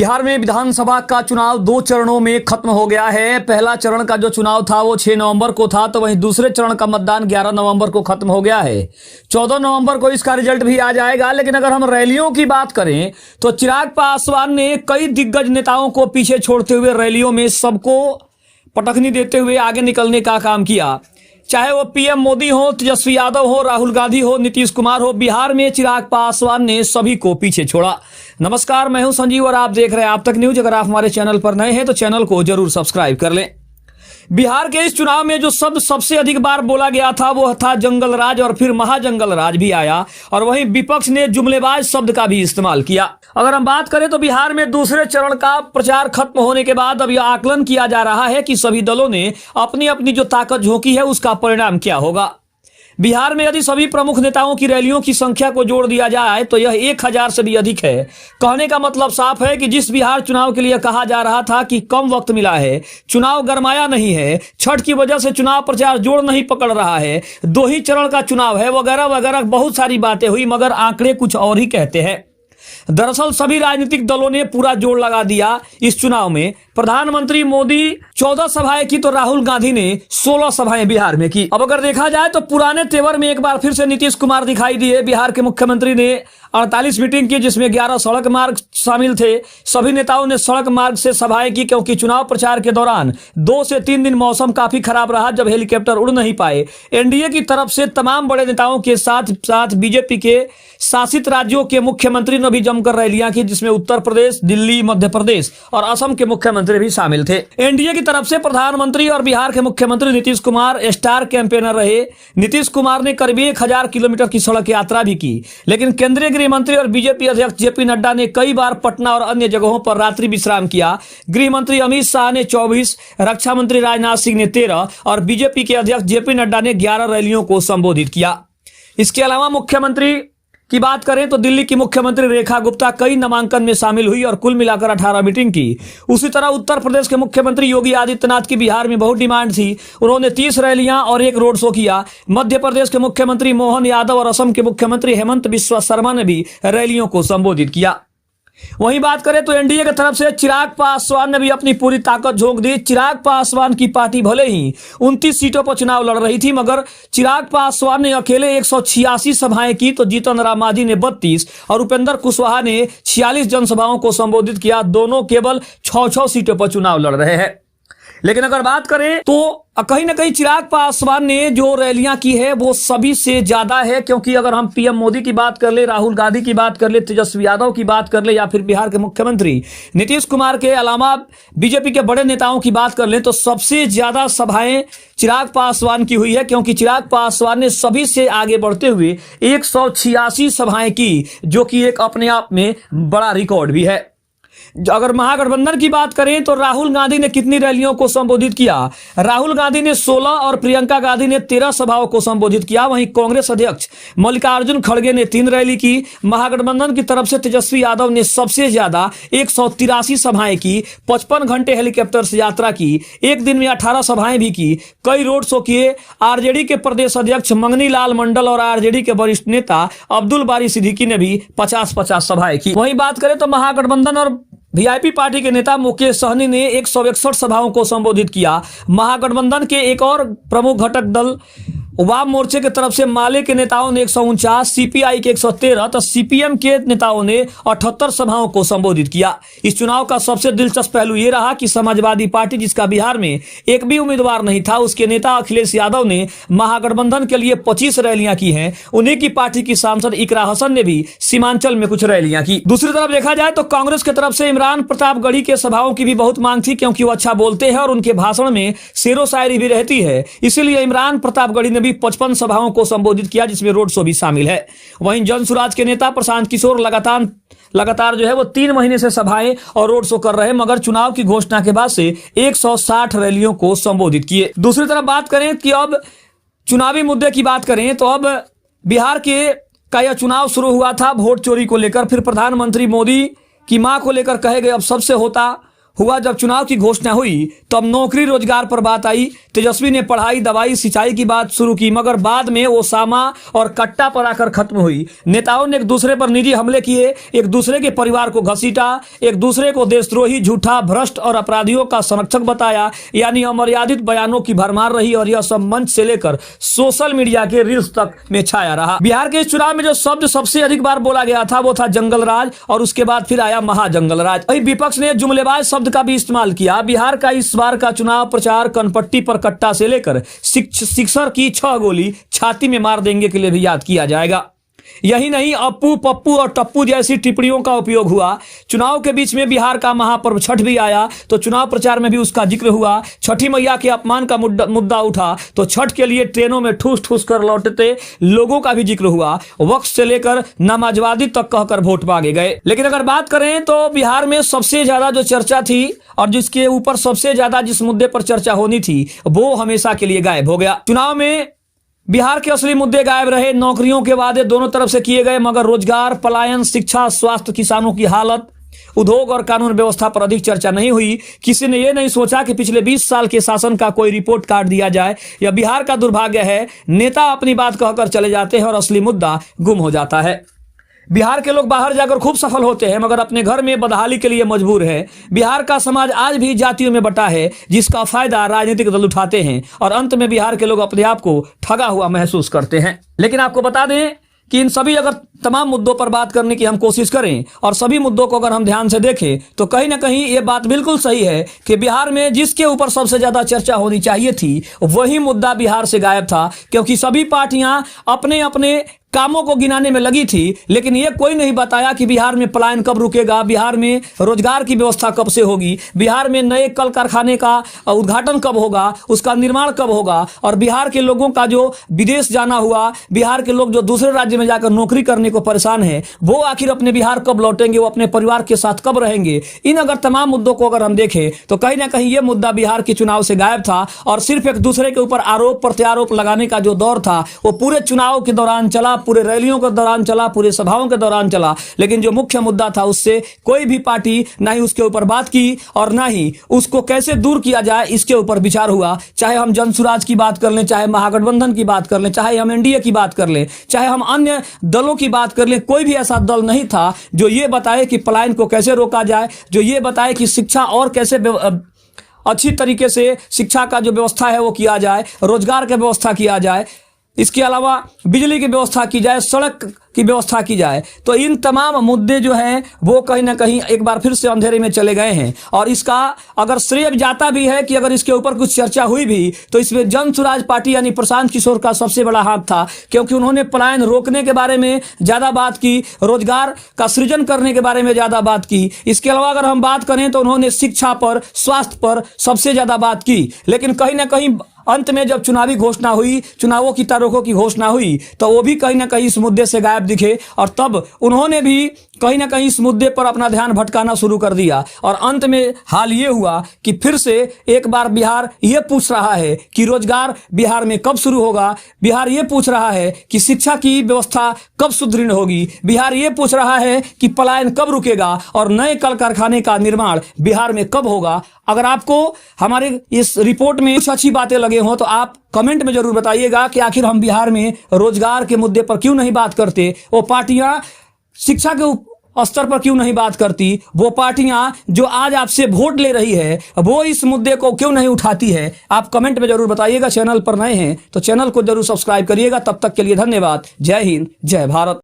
बिहार में विधानसभा का चुनाव 2 चरणों में खत्म हो गया है। पहला चरण का जो चुनाव था वो 6 नवंबर को था, तो वहीं दूसरे चरण का मतदान 11 नवंबर को खत्म हो गया है। 14 नवंबर को इसका रिजल्ट भी आ जाएगा। लेकिन अगर हम रैलियों की बात करें तो चिराग पासवान ने कई दिग्गज नेताओं को पीछे छोड़ते हुए रैलियों में सबको पटखनी देते हुए आगे निकलने का काम किया। चाहे वो पीएम मोदी हो, तेजस्वी यादव हो, राहुल गांधी हो, नीतीश कुमार हो, बिहार में चिराग पासवान ने सभी को पीछे छोड़ा। नमस्कार, मैं हूं संजीव और आप देख रहे हैं आप तक न्यूज। अगर आप हमारे चैनल पर नए हैं तो चैनल को जरूर सब्सक्राइब कर लें। बिहार के इस चुनाव में जो शब्द सबसे अधिक बार बोला गया था वो था जंगल राज, और फिर महाजंगल राज भी आया, और वहीं विपक्ष ने जुमलेबाज शब्द का भी इस्तेमाल किया। अगर हम बात करें तो बिहार में दूसरे चरण का प्रचार खत्म होने के बाद अब यह आकलन किया जा रहा है कि सभी दलों ने अपनी अपनी जो ताकत झोंकी है उसका परिणाम क्या होगा। बिहार में यदि सभी प्रमुख नेताओं की रैलियों की संख्या को जोड़ दिया जाए तो यह 1000 से भी अधिक है। कहने का मतलब साफ है कि जिस बिहार चुनाव के लिए कहा जा रहा था कि कम वक्त मिला है, चुनाव गरमाया नहीं है, छठ की वजह से चुनाव प्रचार जोर नहीं पकड़ रहा है, 2 ही चरण का चुनाव है, वगैरह वगैरह बहुत सारी बातें हुई, मगर आंकड़े कुछ और ही कहते हैं। दरअसल सभी राजनीतिक दलों ने पूरा जोर लगा दिया इस चुनाव में। प्रधानमंत्री मोदी 14 सभाएं की तो राहुल गांधी ने 16 सभाएं बिहार में की। अब अगर देखा जाए तो पुराने तेवर में एक बार फिर से नीतीश कुमार दिखाई दिए। बिहार के मुख्यमंत्री ने 48 मीटिंग की, जिसमें 11 सड़क मार्ग शामिल थे। सभी नेताओं ने सड़क मार्ग से सभाएं की, क्योंकि चुनाव प्रचार के दौरान 2 से 3 दिन मौसम काफी खराब रहा, जब हेलीकॉप्टर उड़ नहीं पाए। एनडीए की तरफ से तमाम बड़े नेताओं के साथ साथ बीजेपी के शासित राज्यों के मुख्यमंत्री ने भी जमकर रैलियां की, जिसमें उत्तर प्रदेश, दिल्ली, मध्य प्रदेश और असम के मुख्यमंत्री भी शामिल थे। एनडीए की तरफ से प्रधानमंत्री और बिहार के मुख्यमंत्री नीतीश कुमार स्टार कैंपेनर रहे। नीतीश कुमार ने करीब 1000 किलोमीटर की सड़क यात्रा भी की। लेकिन केंद्रीय गृह मंत्री और बीजेपी अध्यक्ष जेपी नड्डा ने कई बार पटना और अन्य जगहों पर रात्रि विश्राम किया। गृह मंत्री अमित शाह ने 24, रक्षा मंत्री राजनाथ सिंह ने 13 और बीजेपी के अध्यक्ष जेपी नड्डा ने 11 रैलियों को संबोधित किया। इसके अलावा मुख्यमंत्री की बात करें तो दिल्ली की मुख्यमंत्री रेखा गुप्ता कई नामांकन में शामिल हुई और कुल मिलाकर 18 मीटिंग की। उसी तरह उत्तर प्रदेश के मुख्यमंत्री योगी आदित्यनाथ की बिहार में बहुत डिमांड थी। उन्होंने 30 रैलियां और 1 रोड शो किया। मध्य प्रदेश के मुख्यमंत्री मोहन यादव और असम के मुख्यमंत्री हेमंत बिस्वा शर्मा ने भी रैलियों को संबोधित किया। वहीं बात करें तो एनडीए की तरफ से चिराग पासवान ने भी अपनी पूरी ताकत झोंक दी। चिराग पासवान की पार्टी भले ही 29 सीटों पर चुनाव लड़ रही थी, मगर चिराग पासवान ने अकेले 186 सभाएं की, तो जीतन राम मांझी ने 32 और उपेंद्र कुशवाहा ने 46 जनसभाओं को संबोधित किया। दोनों केवल 6-6 सीटों पर चुनाव लड़ रहे हैं। लेकिन अगर बात करें तो कहीं ना कहीं चिराग पासवान ने जो रैलियां की है वो सभी से ज्यादा है, क्योंकि अगर हम पीएम मोदी की बात कर ले, राहुल गांधी की बात कर ले, तेजस्वी यादव की बात कर ले, या फिर बिहार के मुख्यमंत्री नीतीश कुमार के अलावा बीजेपी के बड़े नेताओं की बात कर ले, तो सबसे ज्यादा सभाएं चिराग पासवान की हुई है, क्योंकि चिराग पासवान ने सभी से आगे बढ़ते हुए 186 सभाएं की, जो कि एक अपने आप में बड़ा रिकॉर्ड भी है। अगर महागठबंधन की बात करें तो राहुल गांधी ने कितनी रैलियों को संबोधित किया? राहुल गांधी ने 16 और प्रियंका गांधी ने 13 सभाओं को संबोधित किया। वहीं कांग्रेस अध्यक्ष मल्लिकार्जुन खड़गे ने 3 रैली की। महागठबंधन की तरफ से तेजस्वी यादव ने सबसे ज्यादा 183 सभाएं की, 55 घंटे हेलीकॉप्टर से यात्रा की, एक दिन में 18 सभाएं भी की, कई रोड शो किए। आरजेडी के प्रदेश अध्यक्ष मंगनी लाल मंडल और आरजेडी के वरिष्ठ नेता अब्दुल बारी सिद्दीकी ने भी 50-50 सभाएं की। वहीं बात करें तो महागठबंधन और वीआईपी पार्टी के नेता मुकेश सहनी ने 161 सभाओं को संबोधित किया। महागठबंधन के एक और प्रमुख घटक दल वाम मोर्चे की तरफ से माले के नेताओं ने 149, सीपीआई के 113, तो सीपीएम के नेताओं ने 78 सभाओं को संबोधित किया। इस चुनाव का सबसे दिलचस्प पहलू यह रहा कि समाजवादी पार्टी, जिसका बिहार में एक भी उम्मीदवार नहीं था, उसके नेता अखिलेश यादव ने महागठबंधन के लिए 25 रैलियां की हैं। उन्हीं की पार्टी की सांसद इकरा हसन ने भी सीमांचल में कुछ रैलियां की। दूसरी तरफ देखा जाए तो कांग्रेस की तरफ से इमरान प्रतापगढ़ी के सभाओं की भी बहुत मांग थी, क्योंकि वो अच्छा बोलते हैं और उनके भाषण में शेरो शायरी भी रहती है। इसीलिए इमरान प्रतापगढ़ी ने 55 सभाओं को संबोधित किया, जिसमें रोड शो भी शामिल है। वहीं जनसुराज के नेता प्रशांत किशोर लगातार जो है वो 3 महीने से सभाएं और रोड शो कर रहे हैं, मगर चुनाव की घोषणा के बाद से 160 रैलियों को संबोधित किए। दूसरी तरफ बात करें कि अब चुनावी मुद्दे की बात करें तो अब बिहार का यह चुनाव शुरू हुआ था वोट चोरी को लेकर, फिर प्रधानमंत्री मोदी की मां को लेकर कहे गए अब सबसे होता हुआ जब चुनाव की घोषणा हुई तब नौकरी रोजगार पर बात आई। तेजस्वी ने पढ़ाई दवाई सिंचाई की बात शुरू की, मगर बाद में ओसामा और कट्टा पर आकर खत्म हुई। नेताओं ने एक दूसरे पर निजी हमले किए, एक दूसरे के परिवार को घसीटा, एक दूसरे को देशद्रोही, झूठा, भ्रष्ट और अपराधियों का संरक्षक बताया। यानी अमर्यादित बयानों की भरमार रही और यह सब मंच से लेकर सोशल मीडिया के रील्स तक में छाया रहा। बिहार के इस चुनाव में जो शब्द सबसे अधिक बार बोला गया था वो था जंगल राज, और उसके बाद फिर आया महाजंगल राज। वही विपक्ष ने जुमलेबाज शब्द का भी इस्तेमाल किया। बिहार का इस बार का चुनाव प्रचार कनपट्टी पर कट्टा से लेकर सिक्सर की 6 गोली छाती में मार देंगे के लिए भी याद किया जाएगा। यही नहीं, अप्पू, पप्पू और टप्पू जैसी टिप्पणियों का उपयोग हुआ। चुनाव के बीच में बिहार का महापर्व छठ भी आया तो चुनाव प्रचार में भी उसका जिक्र हुआ। छठी मैया के अपमान का मुद्दा उठा तो छठ के लिए ट्रेनों में ठूस ठूस कर लौटते लोगों का भी जिक्र हुआ। वक्त से लेकर नमाजवादी तक कहकर वोट मांगे गए। लेकिन अगर बात करें तो बिहार में सबसे ज्यादा जो चर्चा थी और जिसके ऊपर सबसे ज्यादा जिस मुद्दे पर चर्चा होनी थी वो हमेशा के लिए गायब हो गया। चुनाव में बिहार के असली मुद्दे गायब रहे। नौकरियों के वादे दोनों तरफ से किए गए, मगर रोजगार, पलायन, शिक्षा, स्वास्थ्य, किसानों की हालत, उद्योग और कानून व्यवस्था पर अधिक चर्चा नहीं हुई। किसी ने यह नहीं सोचा कि पिछले 20 साल के शासन का कोई रिपोर्ट कार्ड दिया जाए। यह बिहार का दुर्भाग्य है। नेता अपनी बात कहकर चले जाते हैं और असली मुद्दा गुम हो जाता है। बिहार के लोग बाहर जाकर खूब सफल होते हैं मगर अपने घर में बदहाली के लिए मजबूर है। बिहार का समाज आज भी जातियों में बटा है जिसका फायदा राजनीतिक दल उठाते हैं और अंत में बिहार के लोग अपने आप को ठगा हुआ महसूस करते हैं। लेकिन आपको बता दें कि इन सभी अगर तमाम मुद्दों पर बात करने की हम कोशिश करें और सभी मुद्दों को अगर हम ध्यान से देखें तो कहीं ना कहीं ये बात बिल्कुल सही है कि बिहार में जिसके ऊपर सबसे ज्यादा चर्चा होनी चाहिए थी वही मुद्दा बिहार से गायब था, क्योंकि सभी पार्टियां अपने अपने कामों को गिनाने में लगी थी। लेकिन ये कोई नहीं बताया कि बिहार में पलायन कब रुकेगा, बिहार में रोजगार की व्यवस्था कब से होगी, बिहार में नए कल कारखाने का उद्घाटन कब होगा, उसका निर्माण कब होगा, और बिहार के लोगों का जो विदेश जाना हुआ, बिहार के लोग जो दूसरे राज्य में जाकर नौकरी करने को परेशान है वो आखिर अपने बिहार कब लौटेंगे, वो अपने परिवार के साथ कब रहेंगे। इन अगर तमाम मुद्दों को अगर हम देखें तो कहीं ना कहीं ये मुद्दा बिहार के चुनाव से गायब था और सिर्फ एक दूसरे के ऊपर आरोप प्रत्यारोप लगाने का जो दौर था वो पूरे चुनाव के दौरान चला, पूरे रैलियों के दौरान चला, पूरे सभाओं के दौरान चला। लेकिन जो मुख्य मुद्दा था उससे कोई भी पार्टी ना ही उसके ऊपर बात की और ना ही उसको कैसे दूर किया जाए इसके ऊपर विचार हुआ। चाहे हम जनसुराज की बात कर लें, चाहे महागठबंधन की बात कर लें, चाहे हम एनडीए की बात कर लें, चाहे हम अन्य दलों की बात कर लें, कोई भी ऐसा दल नहीं था जो ये बताए कि पलायन को कैसे रोका जाए, जो ये बताए कि शिक्षा और कैसे अच्छी तरीके से शिक्षा का जो व्यवस्था है वो किया जाए, रोजगार का व्यवस्था किया जाए, इसके अलावा बिजली की व्यवस्था की जाए, सड़क की व्यवस्था की जाए। तो इन तमाम मुद्दे जो हैं वो कहीं ना कहीं एक बार फिर से अंधेरे में चले गए हैं। और इसका अगर श्रेय जाता भी है कि अगर इसके ऊपर कुछ चर्चा हुई भी तो इसमें जनसुराज पार्टी यानी प्रशांत किशोर का सबसे बड़ा हाथ था, क्योंकि उन्होंने पलायन रोकने के बारे में ज्यादा बात की, रोजगार का सृजन करने के बारे में ज्यादा बात की। इसके अलावा अगर हम बात करें तो उन्होंने शिक्षा पर, स्वास्थ्य पर सबसे ज्यादा बात की। लेकिन कहीं ना कहीं अंत में जब चुनावी घोषणा हुई, चुनावों की तारीखों की घोषणा हुई तो वो भी कहीं ना कहीं इस मुद्दे से गायब दिखे और तब उन्होंने भी कहीं ना कहीं इस मुद्दे पर अपना ध्यान भटकाना शुरू कर दिया। और अंत में हाल ये हुआ कि फिर से एक बार बिहार ये पूछ रहा है कि रोजगार बिहार में कब शुरू होगा, बिहार ये पूछ रहा है कि शिक्षा की व्यवस्था कब सुदृढ़ होगी, बिहार ये पूछ रहा है कि पलायन कब रुकेगा और नए कल कारखाने का निर्माण बिहार में कब होगा। अगर आपको हमारे इस रिपोर्ट में कुछ अच्छी बातें लगे हो तो आप कमेंट में जरूर बताइएगा कि आखिर हम बिहार में रोजगार के मुद्दे पर क्यों नहीं बात करते, वो पार्टियां शिक्षा के स्तर पर क्यों नहीं बात करती, वो पार्टियां जो आज आपसे वोट ले रही है वो इस मुद्दे को क्यों नहीं उठाती है। आप कमेंट में जरूर बताइएगा। चैनल पर नए हैं तो चैनल को जरूर सब्सक्राइब करिएगा। तब तक के लिए धन्यवाद। जय हिंद, जय भारत।